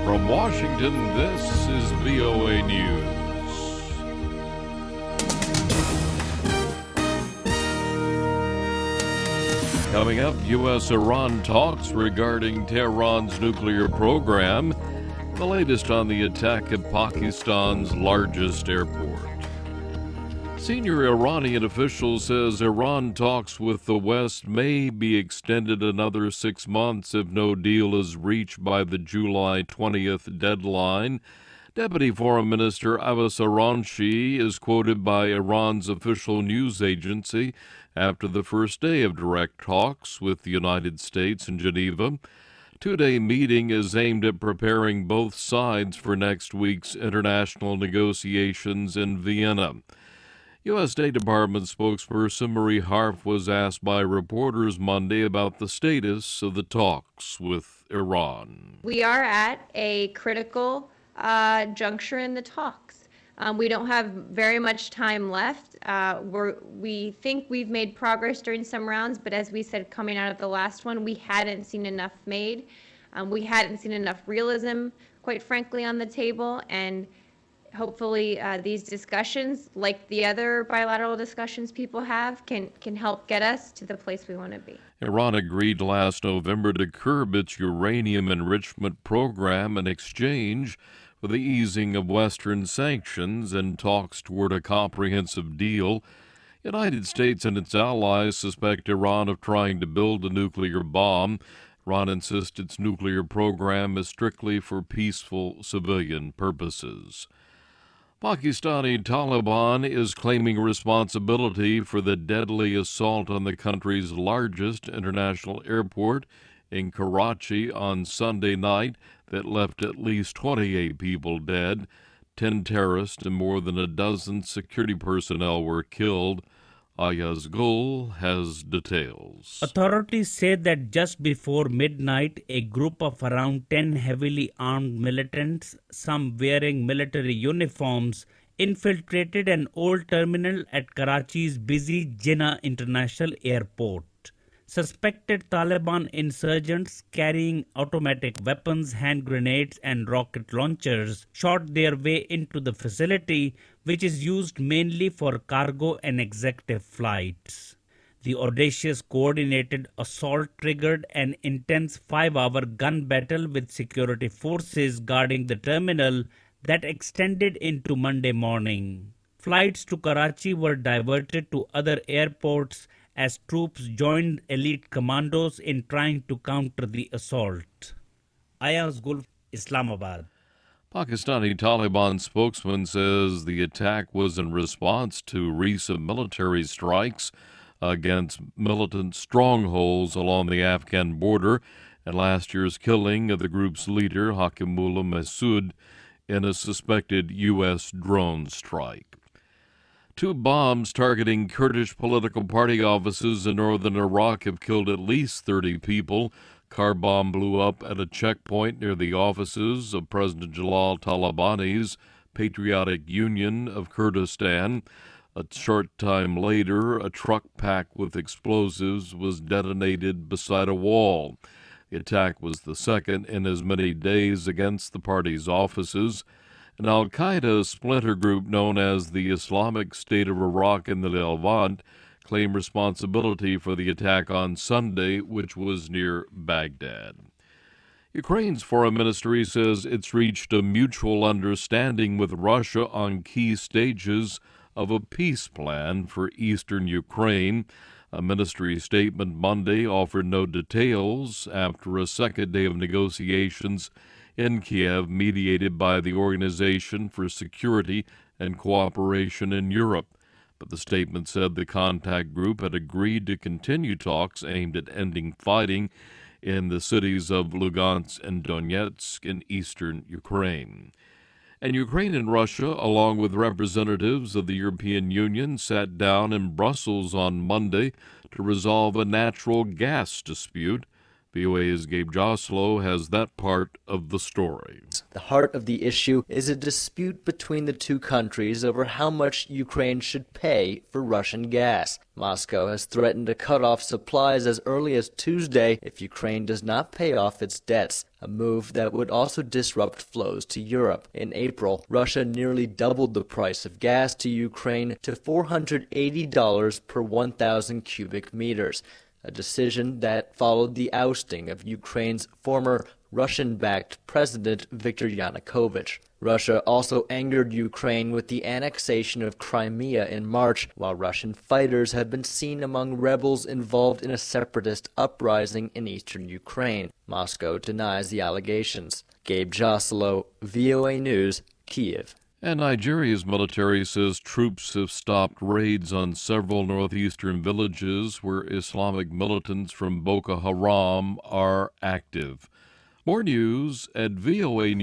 From Washington, this is VOA News. Coming up, U.S. Iran talks regarding Tehran's nuclear program, the latest on the attack at Pakistan's largest airport. Senior Iranian official says Iran talks with the West may be extended another 6 months if no deal is reached by the July 20th deadline. Deputy Foreign Minister Abbas Araqhchi is quoted by Iran's official news agency after the first day of direct talks with the United States in Geneva. Two-day meeting is aimed at preparing both sides for next week's international negotiations in Vienna. U.S. State Department spokesperson Marie Harf was asked by reporters Monday about the status of the talks with Iran. We are at a critical juncture in the talks. We don't have very much time left. We think we've made progress during some rounds, but as we said coming out of the last one, we hadn't seen enough made. We hadn't seen enough realism, quite frankly, on the table, and hopefully these discussions, like the other bilateral discussions people have, can help get us to the place we want to be. Iran agreed last November to curb its uranium enrichment program in exchange for the easing of Western sanctions and talks toward a comprehensive deal. United States and its allies suspect Iran of trying to build a nuclear bomb. Iran insists its nuclear program is strictly for peaceful civilian purposes. Pakistani Taliban is claiming responsibility for the deadly assault on the country's largest international airport in Karachi on Sunday night that left at least 28 people dead. 10 terrorists and more than a dozen security personnel were killed. Ayaz Gul has details. Authorities say that just before midnight, a group of around 10 heavily armed militants, some wearing military uniforms, infiltrated an old terminal at Karachi's busy Jinnah International Airport. Suspected Taliban insurgents carrying automatic weapons, hand grenades and rocket launchers shot their way into the facility, which is used mainly for cargo and executive flights. The audacious coordinated assault triggered an intense 5-hour gun battle with security forces guarding the terminal that extended into Monday morning. Flights to Karachi were diverted to other airports as troops joined elite commandos in trying to counter the assault. Ayaz Gul, Islamabad. Pakistani Taliban spokesman says the attack was in response to recent military strikes against militant strongholds along the Afghan border and last year's killing of the group's leader, Hakimullah Masood, in a suspected U.S. drone strike. 2 bombs targeting Kurdish political party offices in northern Iraq have killed at least 30 people. Car bomb blew up at a checkpoint near the offices of President Jalal Talabani's Patriotic Union of Kurdistan. A short time later, a truck packed with explosives was detonated beside a wall. The attack was the second in as many days against the party's offices. An al-Qaeda splinter group known as the Islamic State of Iraq in the Levant claimed responsibility for the attack on Sunday, which was near Baghdad. Ukraine's foreign ministry says it's reached a mutual understanding with Russia on key stages of a peace plan for eastern Ukraine. A ministry statement Monday offered no details after a second day of negotiations in Kiev, mediated by the Organization for Security and Cooperation in Europe. But the statement said the contact group had agreed to continue talks aimed at ending fighting in the cities of Lugansk and Donetsk in eastern Ukraine. And Ukraine and Russia, along with representatives of the European Union, sat down in Brussels on Monday to resolve a natural gas dispute VOA's Gabe Joslow has that part of the story. The heart of the issue is a dispute between the two countries over how much Ukraine should pay for Russian gas. Moscow has threatened to cut off supplies as early as Tuesday if Ukraine does not pay off its debts, a move that would also disrupt flows to Europe. In April, Russia nearly doubled the price of gas to Ukraine to $480 per 1,000 cubic meters, a decision that followed the ousting of Ukraine's former Russian-backed President Viktor Yanukovych. Russia also angered Ukraine with the annexation of Crimea in March, while Russian fighters have been seen among rebels involved in a separatist uprising in eastern Ukraine. Moscow denies the allegations. Gabe Joslow, VOA News, Kyiv. And Nigeria's military says troops have stopped raids on several northeastern villages where Islamic militants from Boko Haram are active. More news at voanews.com.